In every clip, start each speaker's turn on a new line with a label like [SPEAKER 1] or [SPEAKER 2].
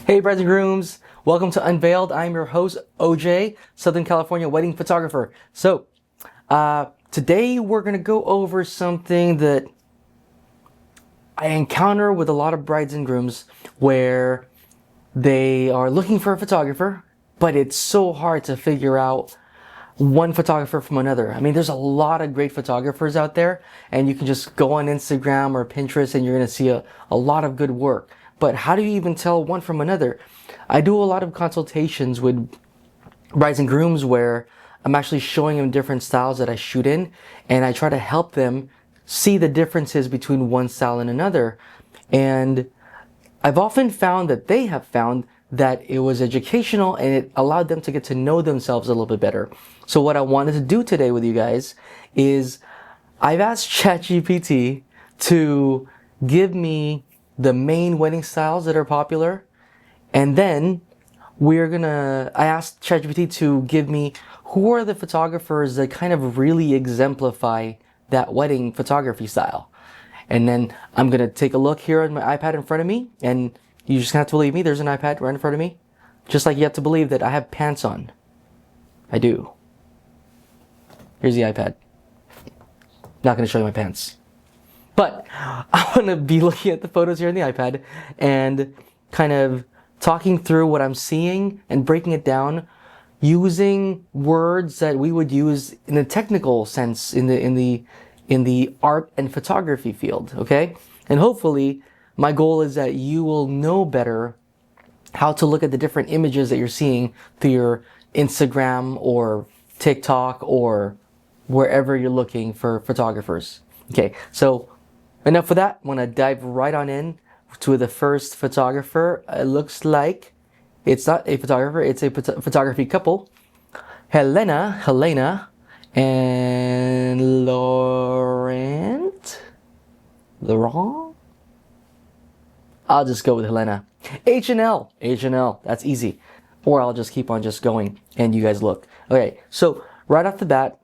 [SPEAKER 1] Hey brides and grooms, welcome to Unveiled. I'm your host, OJ, Southern California wedding photographer. So, today we're going to go over something that I encounter with a lot of brides and grooms where they are looking for a photographer, but it's so hard to figure out one photographer from another. I mean, there's a lot of great photographers out there, and you can just go on Instagram or Pinterest and you're going to see a lot of good work. But how do you even tell one from another? I do a lot of consultations with brides and grooms where I'm actually showing them different styles that I shoot in, and I try to help them see the differences between one style and another. And I've often found that they have found that it was educational and it allowed them to get to know themselves a little bit better. So what I wanted to do today with you guys is I've asked ChatGPT to give me the main wedding styles that are popular, and then I asked ChatGPT to give me who are the photographers that kind of really exemplify that wedding photography style. And then I'm gonna take a look here on my iPad in front of me, and you just have to believe me, there's an iPad right in front of me. Just like you have to believe that I have pants on. I do. Here's the iPad. Not gonna show you my pants. But I want to be looking at the photos here on the iPad and kind of talking through what I'm seeing and breaking it down using words that we would use in the technical sense in the art and photography field, okay? And hopefully my goal is that you will know better how to look at the different images that you're seeing through your Instagram or TikTok or wherever you're looking for photographers. Okay, so enough for that. I want to dive right on in to the first photographer. It looks like it's not a photographer, it's a photography couple. Helena and Laurent? I'll just go with Helena. H&L, that's easy. Or I'll just keep on just going and you guys look. Okay, so right off the bat,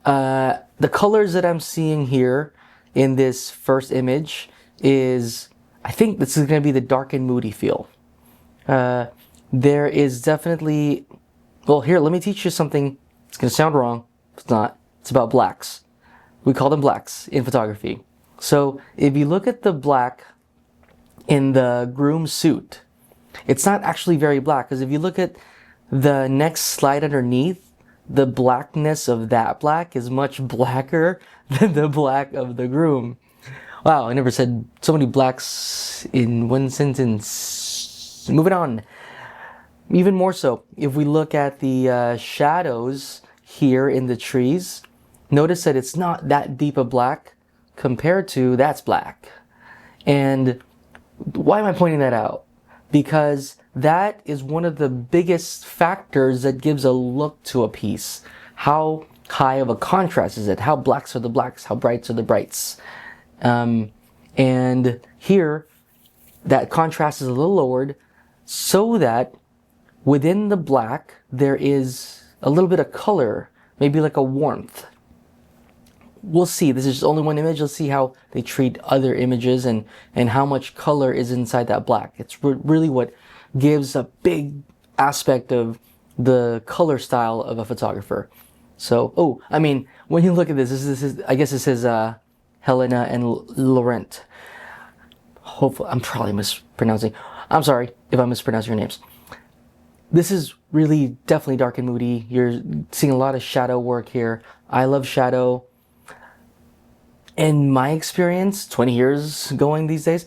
[SPEAKER 1] the colors that I'm seeing here in this first image is, I think this is going to be the dark and moody feel. There is definitely, well here, let me teach you something. It's going to sound wrong. It's not. It's about blacks. We call them blacks in photography. So if you look at the black in the groom's suit, it's not actually very black, because if you look at the next slide underneath, the blackness of that black is much blacker than the black of the groom. Wow, I never said so many blacks in one sentence. Moving on. Even more so, if we look at the shadows here in the trees, notice that it's not that deep a black compared to that's black. And why am I pointing that out? Because that is one of the biggest factors that gives a look to a piece. How high of a contrast is it? How blacks are the blacks? How brights are the brights? And here, that contrast is a little lowered so that within the black, there is a little bit of color, maybe like a warmth. We'll see. This is just only one image. Let's see how they treat other images and how much color is inside that black. It's really what gives a big aspect of the color style of a photographer. So, I mean, when you look at this is I guess this is Helena and Laurent. Hopefully, I'm probably mispronouncing. I'm sorry if I mispronounce your names. This is really definitely dark and moody. You're seeing a lot of shadow work here. I love shadow. In my experience, 20 years going these days,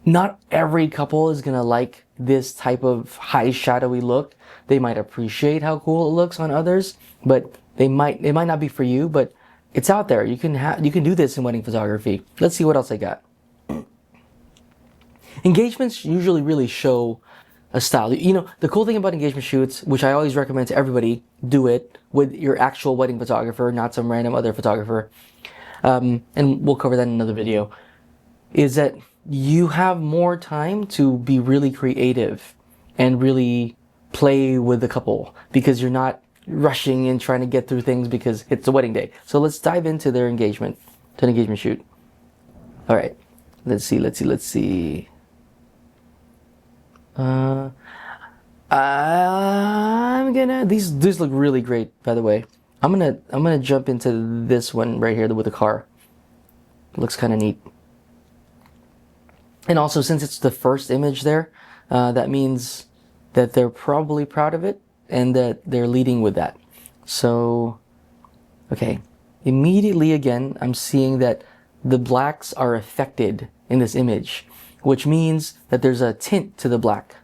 [SPEAKER 1] not every couple is going to like this type of high shadowy look. They might appreciate how cool it looks on others, but it might not be for you, but it's out there. You can do this in wedding photography. Let's see what else I got. Engagements usually really show a style. You know, the cool thing about engagement shoots, which I always recommend to everybody, do it with your actual wedding photographer, not some random other photographer. And we'll cover that in another video, is that you have more time to be really creative and really play with the couple because you're not rushing and trying to get through things because it's a wedding day. So let's dive into their engagement, to an engagement shoot. All right, let's see. These look really great, by the way. I'm gonna jump into this one right here with the car. It looks kind of neat. And also, since it's the first image there, that means that they're probably proud of it and that they're leading with that. So, okay. Immediately again, I'm seeing that the blacks are affected in this image, which means that there's a tint to the black.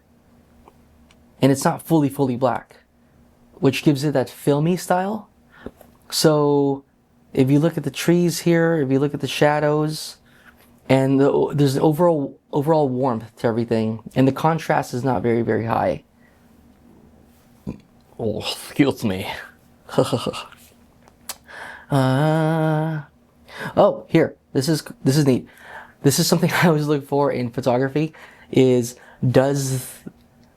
[SPEAKER 1] And it's not fully black, which gives it that filmy style. So, if you look at the trees here, if you look at the shadows, and there's an overall warmth to everything, and the contrast is not very high. Oh, excuse me. Oh, here. This is neat. This is something I always look for in photography. Is does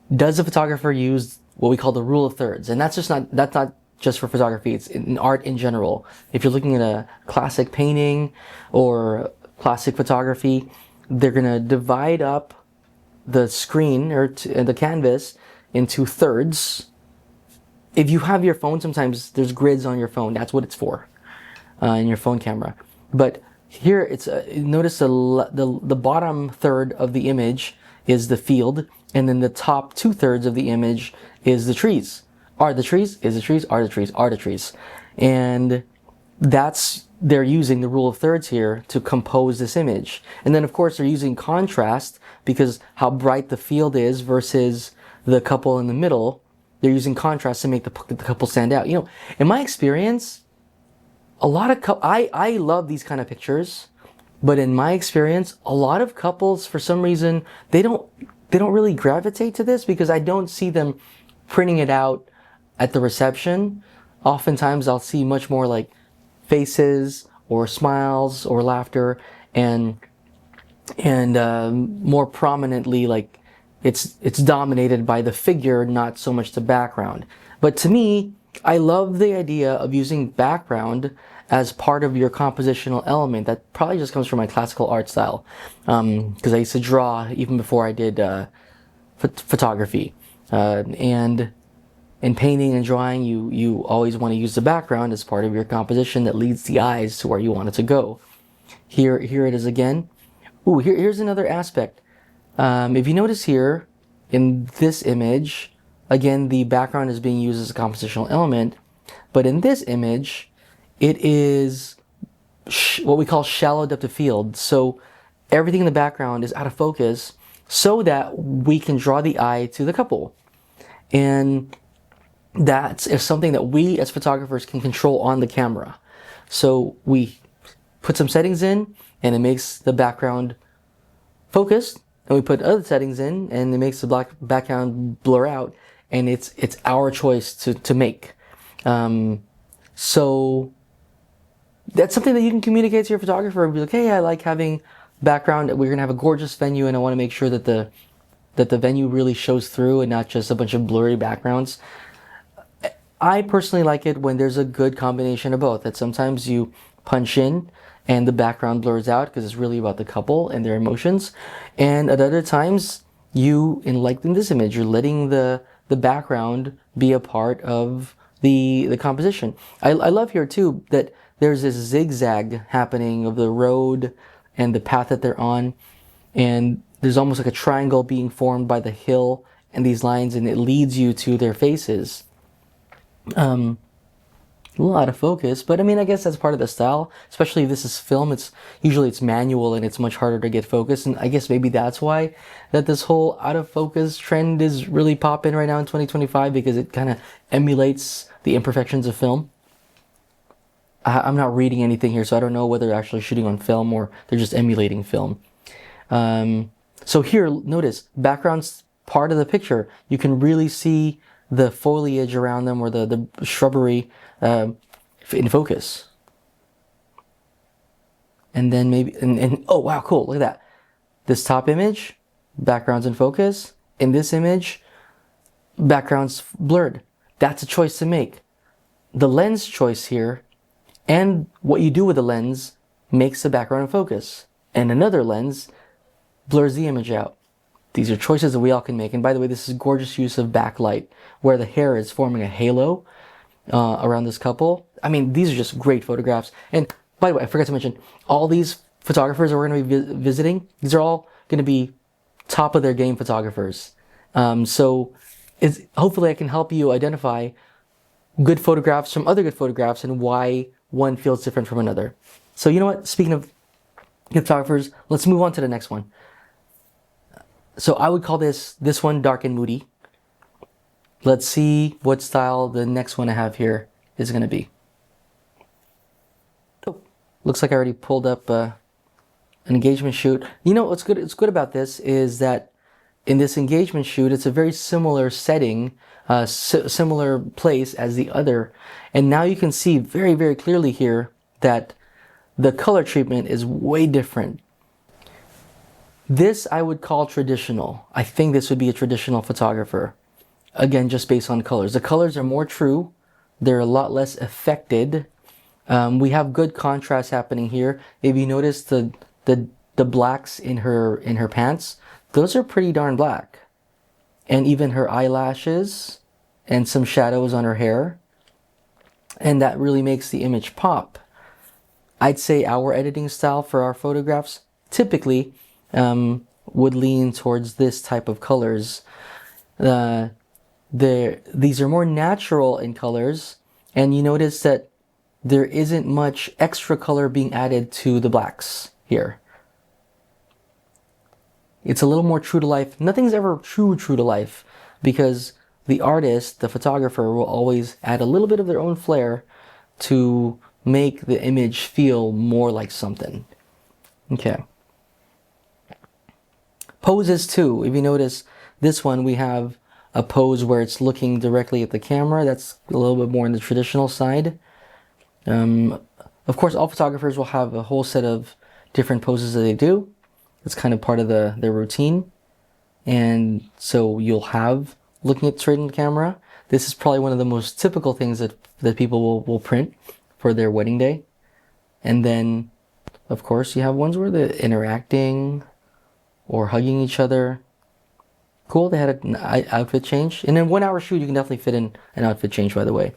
[SPEAKER 1] a photographer use what we call the rule of thirds? And that's not just for photography. It's in art in general. If you're looking at a classic painting or classic photography, they're gonna divide up the screen or the canvas into thirds. If you have your phone, sometimes there's grids on your phone. That's what it's for, in your phone camera. But here, it's notice the bottom third of the image is the field, and then the top 2/3 of the image is the trees. Are the trees? Is the trees? Are the trees? Are the trees? And they're using the rule of thirds here to compose this image. And then of course they're using contrast because how bright the field is versus the couple in the middle. They're using contrast to make the couple stand out. You know, in my experience, a lot of I love these kind of pictures, but in my experience, a lot of couples, for some reason, they don't really gravitate to this because I don't see them printing it out at the reception. Oftentimes I'll see much more like faces or smiles or laughter, and more prominently, like it's dominated by the figure, not so much the background. But to me, I love the idea of using background as part of your compositional element. That probably just comes from my classical art style, because I used to draw even before I did photography, and in painting and drawing, you always want to use the background as part of your composition that leads the eyes to where you want it to go. Here it is again. Ooh, here's another aspect. If you notice here, in this image, again, the background is being used as a compositional element, but in this image, it is what we call shallow depth of field. So everything in the background is out of focus so that we can draw the eye to the couple. And that's something that we as photographers can control on the camera. So we put some settings in and it makes the background focused, and we put other settings in and it makes the background blur out, and it's our choice to make. So that's something that you can communicate to your photographer and be like, hey, I like having background. We're gonna have a gorgeous venue and I want to make sure that the venue really shows through and not just a bunch of blurry backgrounds. I personally like it when there's a good combination of both, that sometimes you punch in and the background blurs out because it's really about the couple and their emotions. And at other times, like in this image, you're letting the background be a part of the composition. I love here too that there's this zigzag happening of the road and the path that they're on. And there's almost like a triangle being formed by the hill and these lines, and it leads you to their faces. A little out of focus, but I mean, I guess that's part of the style, especially if this is film. It's usually manual and it's much harder to get focus, and I guess maybe that's why that this whole out of focus trend is really popping right now in 2025, because it kind of emulates the imperfections of film. I'm not reading anything here, so I don't know whether they're actually shooting on film or they're just emulating film. So here, notice, background's part of the picture. You can really see the foliage around them or the shrubbery in focus. And then maybe, and oh wow, cool, look at that. This top image, background's in focus. In this image, background's blurred. That's a choice to make. The lens choice here and what you do with the lens makes the background in focus. And another lens blurs the image out. these are choices that we all can make. And by the way, this is gorgeous use of backlight where the hair is forming a halo around this couple. I mean, these are just great photographs. And by the way, I forgot to mention, all these photographers that we're going to be visiting, these are all going to be top of their game photographers. So hopefully I can help you identify good photographs from other good photographs and why one feels different from another. So you know what? Speaking of good photographers, let's move on to the next one. So I would call this one dark and moody. Let's see what style the next one I have here is going to be. Oh, looks like I already pulled up an engagement shoot. You know what's good? It's good about this is that in this engagement shoot, it's a very similar setting, similar place as the other, and now you can see very, very clearly here that the color treatment is way different. This I would call traditional. I think this would be a traditional photographer. Again, just based on colors. The colors are more true. They're a lot less affected. We have good contrast happening here. If you notice the blacks in her pants, those are pretty darn black. And even her eyelashes and some shadows on her hair. And that really makes the image pop. I'd say our editing style for our photographs typically would lean towards this type of colors. These are more natural in colors, and you notice that there isn't much extra color being added to the blacks here. It's a little more true to life. Nothing's ever true to life because the artist, the photographer, will always add a little bit of their own flair to make the image feel more like something. Okay. Poses too. If you notice this one, we have a pose where it's looking directly at the camera. That's a little bit more on the traditional side. Of course, all photographers will have a whole set of different poses that they do. It's kind of part of their routine. And so you'll have looking at straight in the camera. This is probably one of the most typical things that people will print for their wedding day. And then, of course, you have ones where they're interacting or hugging each other. Cool, they had an outfit change. And in 1 hour shoot, you can definitely fit in an outfit change, by the way.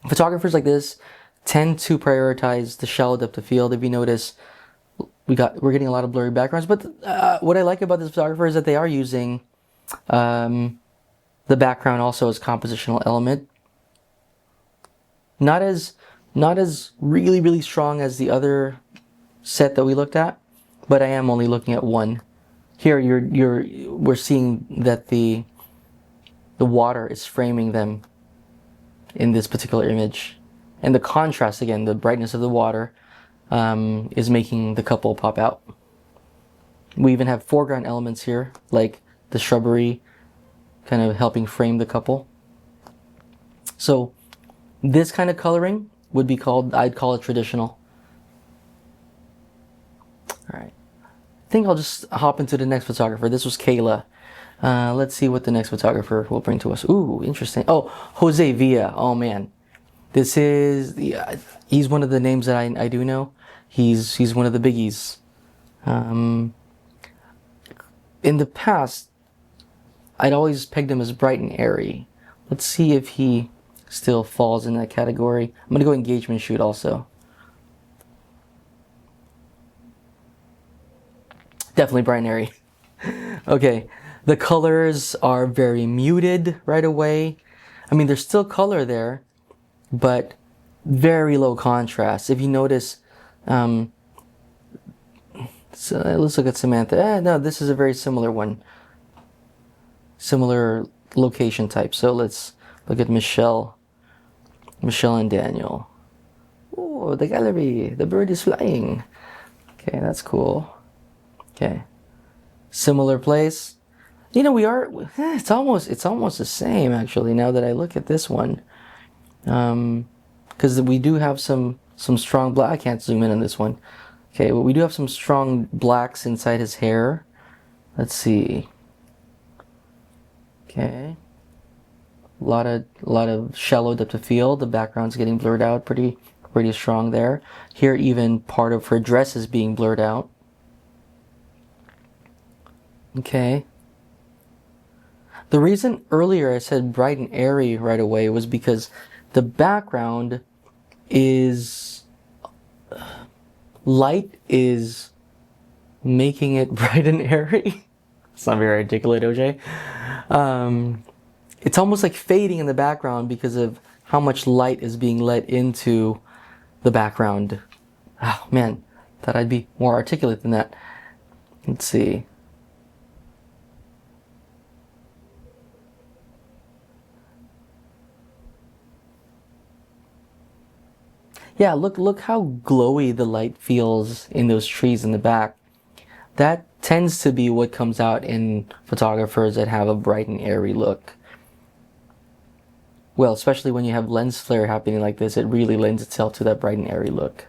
[SPEAKER 1] Photographers like this tend to prioritize the shallow depth of field. If you notice, we're getting a lot of blurry backgrounds. But what I like about this photographer is that they are using the background also as compositional element. Not as really, really strong as the other set that we looked at, but I am only looking at one. Here we're seeing that the water is framing them in this particular image. And the contrast, again, the brightness of the water is making the couple pop out. We even have foreground elements here, like the shrubbery kind of helping frame the couple. So this kind of coloring would be I'd call it traditional. All right. I think I'll just hop into the next photographer. This was Kayla. Let's see what the next photographer will bring to us. Ooh, interesting. Oh, Jose Villa. Oh man, this is he's one of the names that I do know. He's one of the biggies. In the past, I'd always pegged him as bright and airy. Let's see if he still falls in that category. I'm gonna go engagement shoot also. Definitely bright and airy. Okay, the colors are very muted right away. I mean, there's still color there, but very low contrast. If you notice, so let's look at Samantha. No, this is a very similar one. Similar location type. So let's look at Michelle and Daniel. Oh, the gallery. The bird is flying. Okay, that's cool. Okay, similar place. You know, it's almost the same actually. Now that I look at this one, because we do have some strong black. I can't zoom in on this one. Okay, well, we do have some strong blacks inside his hair. Let's see. Okay, a lot of shallow depth of field. The background's getting blurred out pretty strong there. Here, even part of her dress is being blurred out. Okay. The reason earlier I said bright and airy right away was because the background is light is making it bright and airy. It's not very articulate, OJ. It's almost like fading in the background because of how much light is being let into the background. Oh man, thought I'd be more articulate than that. Let's see. Yeah, look how glowy the light feels in those trees in the back. That tends to be what comes out in photographers that have a bright and airy look. Well, especially when you have lens flare happening like this, it really lends itself to that bright and airy look.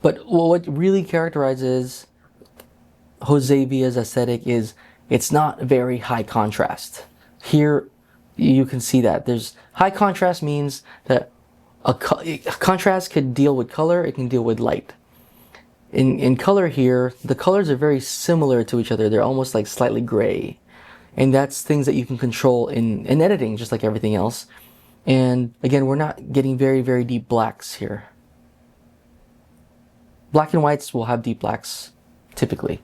[SPEAKER 1] But what really characterizes Jose Villa's aesthetic is it's not very high contrast. Here, you can see that. There's high contrast means that a contrast could deal with color, it can deal with light. In color here, the colors are very similar to each other. They're almost like slightly gray. And that's things that you can control in editing, just like everything else. And again, we're not getting very, very deep blacks here. Black and whites will have deep blacks, typically.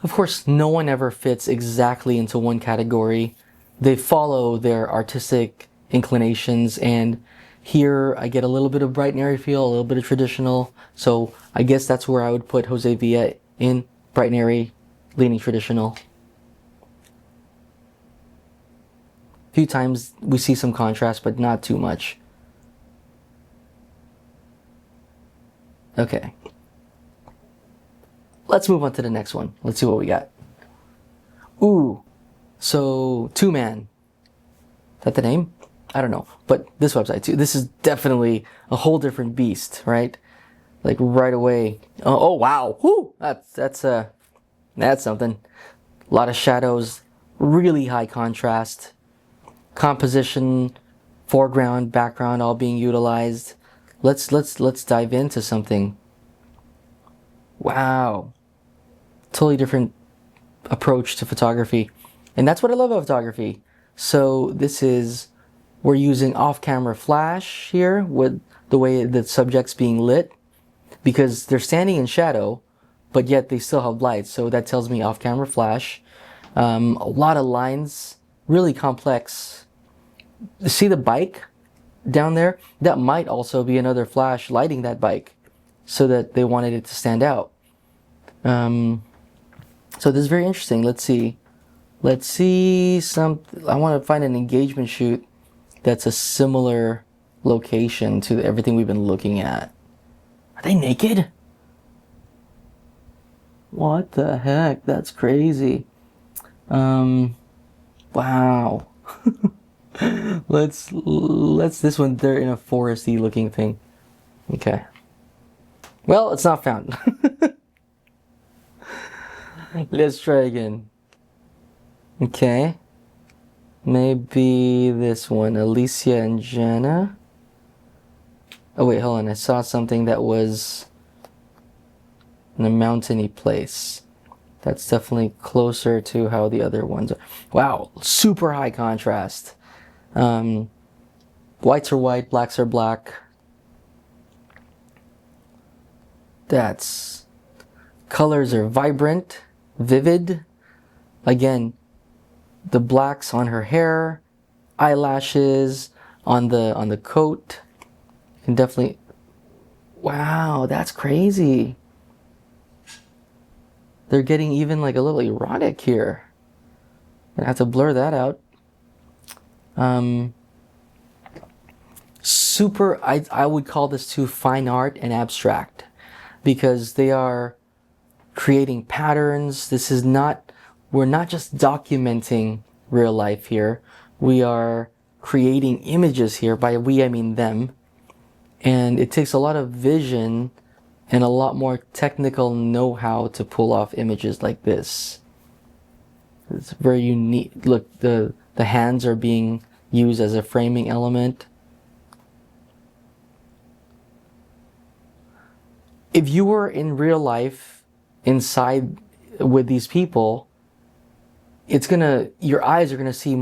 [SPEAKER 1] Of course, no one ever fits exactly into one category. They follow their artistic inclinations, and here I get a little bit of bright and airy feel, a little bit of traditional. So I guess that's where I would put Jose Villa, in bright and airy, leaning traditional. A few times we see some contrast, but not too much. Okay. Let's move on to the next one. Let's see what we got. Ooh, so Two Man. Is that the name? I don't know. But this website too. This is definitely a whole different beast, right? Like right away. Oh wow. Whoo! That's something. A lot of shadows, really high contrast, composition, foreground, background, all being utilized. Let's dive into something. Wow. Totally different approach to photography. And that's what I love about photography. So we're using off-camera flash here with the way the subject's being lit, because they're standing in shadow, but yet they still have light. So that tells me off-camera flash. A lot of lines, really complex. See the bike down there? That might also be another flash lighting that bike so that they wanted it to stand out. So this is very interesting. Let's see I want to find an engagement shoot that's a similar location to everything we've been looking at. Are they naked? What the heck? That's crazy. Wow. let's this one, they're in a foresty looking thing. Okay. Well, it's not found. Let's try again. Okay. Maybe this one, Alicia and Jenna. Oh wait, hold on. I saw something that was in a mountainy place. That's definitely closer to how the other ones are. Wow, super high contrast. Whites are white, blacks are black. Colors are vibrant, vivid. Again, the blacks on her hair, eyelashes, on the coat. You can definitely, wow, that's crazy. They're getting even like a little erotic here. I'm gonna have to blur that out. I would call this too fine art and abstract, because they are creating patterns. We're not just documenting real life here. We are creating images here. By we, I mean them. And it takes a lot of vision and a lot more technical know-how to pull off images like this. It's very unique. Look, the the hands are being used as a framing element. If you were in real life inside with these people, your eyes are gonna see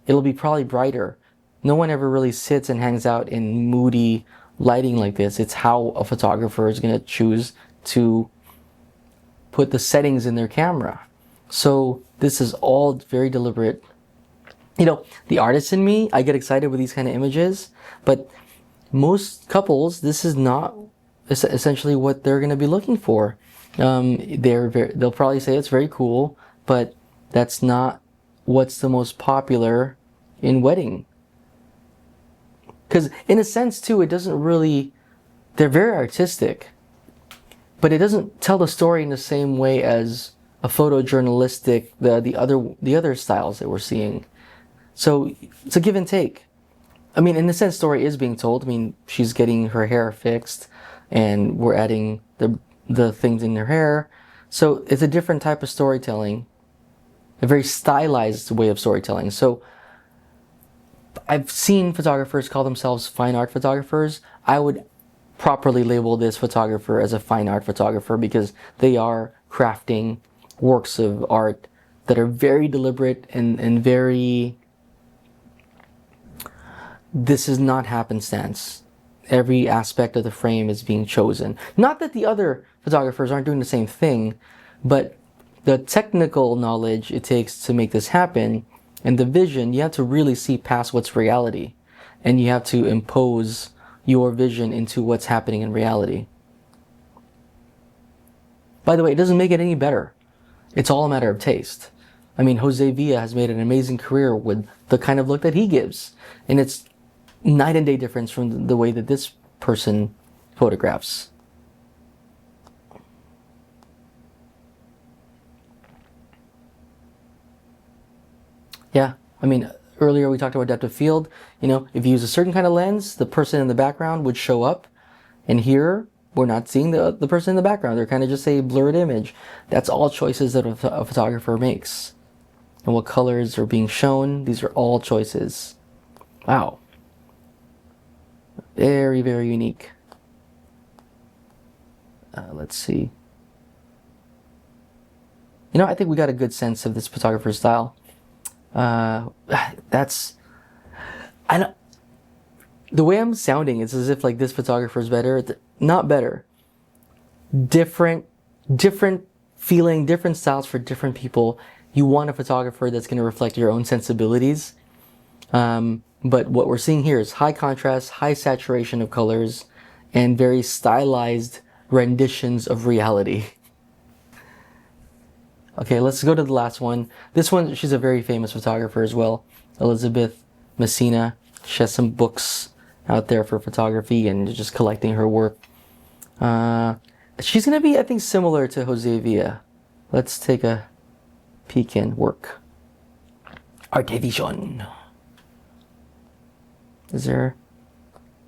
[SPEAKER 1] it'll be probably brighter. No one ever really sits and hangs out in moody lighting like this. It's how a photographer is gonna choose to put the settings in their camera. So this is all very deliberate. You know, the artist in me, I get excited with these kind of images, but most couples, this is not essentially what they're going to be looking for. They'll probably say it's very cool, but that's not what's the most popular in wedding. Because in a sense too, it doesn't really, they're very artistic, but it doesn't tell the story in the same way as a photojournalistic, the other styles that we're seeing. So it's a give and take. I mean, in a sense, story is being told. I mean, she's getting her hair fixed, and we're adding the things in her hair. So it's a different type of storytelling, a very stylized way of storytelling. So I've seen photographers call themselves fine art photographers. I would properly label this photographer as a fine art photographer because they are crafting works of art that are very deliberate and very... This is not happenstance. Every aspect of the frame is being chosen. Not that the other photographers aren't doing the same thing, but the technical knowledge it takes to make this happen and the vision, you have to really see past what's reality. And you have to impose your vision into what's happening in reality. By the way, it doesn't make it any better. It's all a matter of taste. I mean, Jose Villa has made an amazing career with the kind of look that he gives. And it's night and day difference from the way that this person photographs. Yeah, I mean, earlier we talked about depth of field. You know, if you use a certain kind of lens, the person in the background would show up. And here, we're not seeing the person in the background. They're kind of just a blurred image. That's all choices that a photographer makes. And what colors are being shown, these are all choices. Wow. Very, very unique. Let's see. You know, I think we got a good sense of this photographer's style. The way I'm sounding, it's as if like this photographer is better. Not better. Different feeling, different styles for different people. You want a photographer that's going to reflect your own sensibilities. But what we're seeing here is high contrast, high saturation of colors, and very stylized renditions of reality. Okay, let's go to the last one. This one, she's a very famous photographer as well. Elizabeth Messina. She has some books out there for photography and just collecting her work. She's going to be, I think, similar to Jose Villa. Let's take a peek in work. Artivision. Is there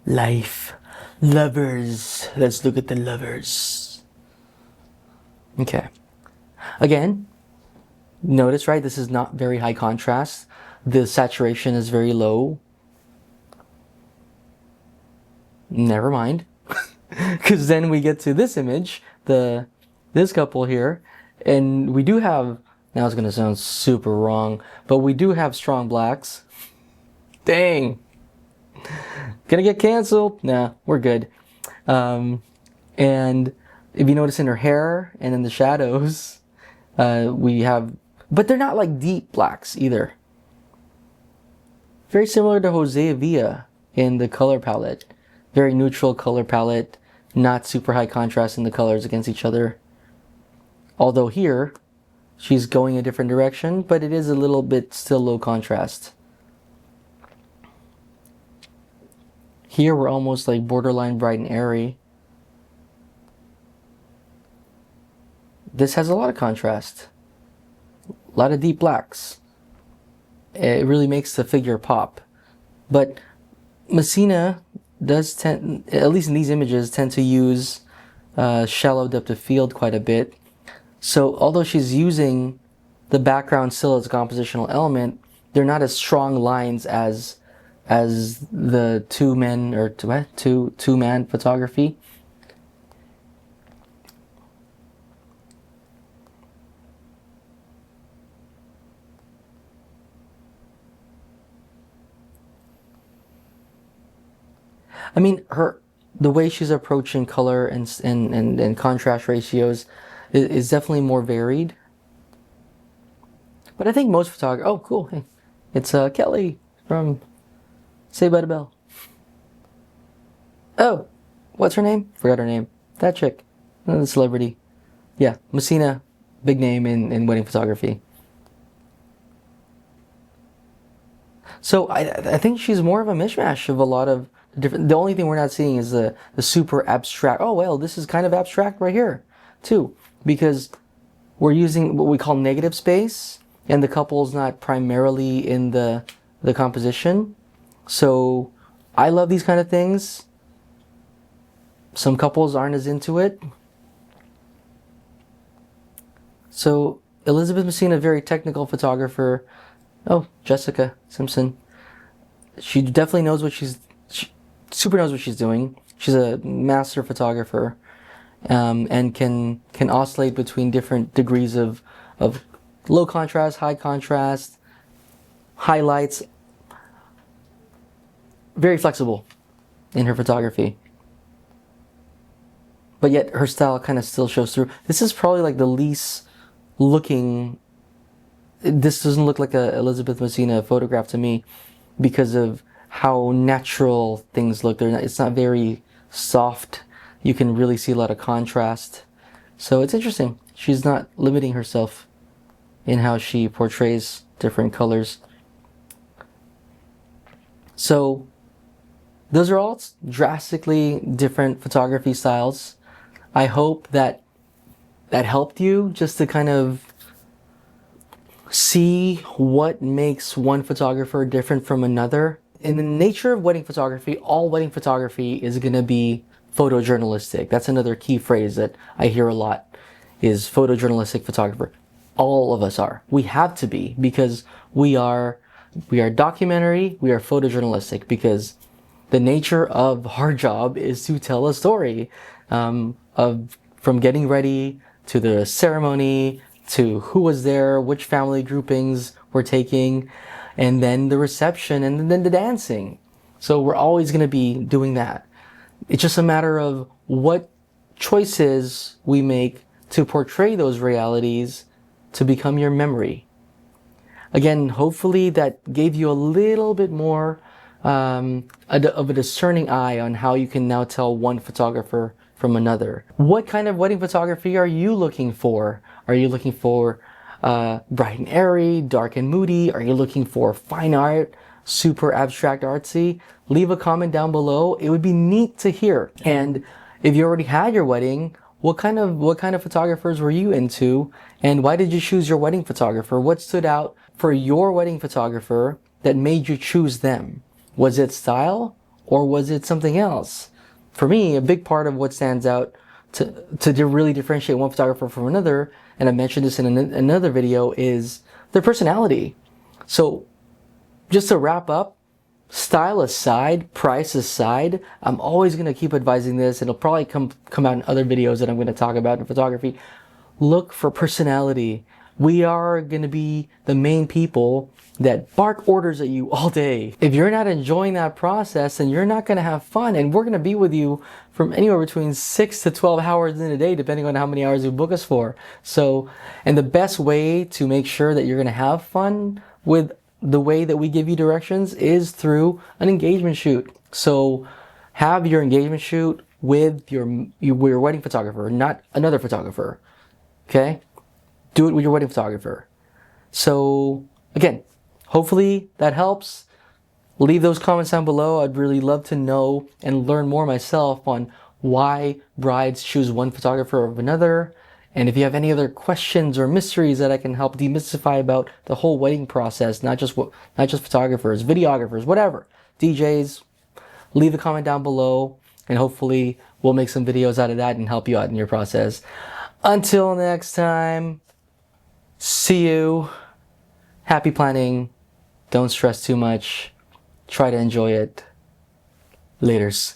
[SPEAKER 1] life? Lovers. Let's look at the lovers. Okay. Again, notice, right? This is not very high contrast. The saturation is very low. Never mind. Because then we get to this image, this couple here, and we do have, now it's going to sound super wrong, but we do have strong blacks. Dang. Gonna get canceled? Nah, we're good. And if you notice in her hair and in the shadows, we have, but they're not like deep blacks either. Very similar to Jose Villa in the color palette. Very neutral color palette, not super high contrast in the colors against each other. Although here, she's going a different direction, but it is a little bit still low contrast. Here we're almost like borderline bright and airy. This has a lot of contrast. A lot of deep blacks. It really makes the figure pop. But Messina does tend, at least in these images, tend to use shallow depth of field quite a bit. So although she's using the background still as a compositional element, they're not as strong lines as the two man photography. I mean, the way she's approaching color and contrast ratios is definitely more varied. But I think most photographers... Oh, cool. Hey, it's Kelly from Saved by the Bell. Oh, what's her name? Forgot her name. That chick. The celebrity. Yeah, Messina. Big name in wedding photography. So I think she's more of a mishmash of a lot of different... The only thing we're not seeing is the super abstract... Oh, well, this is kind of abstract right here, too. Because we're using what we call negative space, and the couple's not primarily in the composition. So I love these kind of things. Some couples aren't as into it. So Elizabeth Messina, very technical photographer. Oh, Jessica Simpson. She definitely knows what she super knows what she's doing. She's a master photographer, and can oscillate between different degrees of low contrast, high contrast, highlights. Very flexible in her photography. But yet her style kind of still shows through. This is probably like the least looking... This doesn't look like a Elizabeth Messina photograph to me because of how natural things look. It's not very soft. You can really see a lot of contrast. So it's interesting. She's not limiting herself in how she portrays different colors. So those are all drastically different photography styles. I hope that helped you just to kind of see what makes one photographer different from another. In the nature of wedding photography, all wedding photography is going to be photojournalistic. That's another key phrase that I hear a lot, is photojournalistic photographer. All of us are. We have to be, because we are documentary, we are photojournalistic, because the nature of our job is to tell a story, from getting ready to the ceremony, to who was there, which family groupings we're taking, and then the reception, and then the dancing. So we're always going to be doing that. It's just a matter of what choices we make to portray those realities to become your memory. Again, hopefully that gave you a little bit more of a discerning eye on how you can now tell one photographer from another. What kind of wedding photography are you looking for? Are you looking for bright and airy, dark and moody? Are you looking for fine art, super abstract artsy? Leave a comment down below. It would be neat to hear. And if you already had your wedding, what kind of photographers were you into? And why did you choose your wedding photographer? What stood out for your wedding photographer that made you choose them? Was it style, or was it something else? For me, a big part of what stands out to really differentiate one photographer from another, and I mentioned this in another video, is their personality. So just to wrap up, style aside, price aside, I'm always going to keep advising this, and it'll probably come out in other videos that I'm going to talk about in photography. Look for personality. We are going to be the main people that bark orders at you all day. If you're not enjoying that process, then you're not going to have fun. And we're going to be with you from anywhere between 6 to 12 hours in a day, depending on how many hours you book us for. So, and the best way to make sure that you're going to have fun with the way that we give you directions is through an engagement shoot. So have your engagement shoot with your wedding photographer, not another photographer. Okay? Do it with your wedding photographer. So again, hopefully that helps. Leave those comments down below. I'd really love to know and learn more myself on why brides choose one photographer over another. And if you have any other questions or mysteries that I can help demystify about the whole wedding process, not just photographers, videographers, whatever, DJs, leave a comment down below, and hopefully we'll make some videos out of that and help you out in your process. Until next time, see you. Happy planning. Don't stress too much. Try to enjoy it. Laters.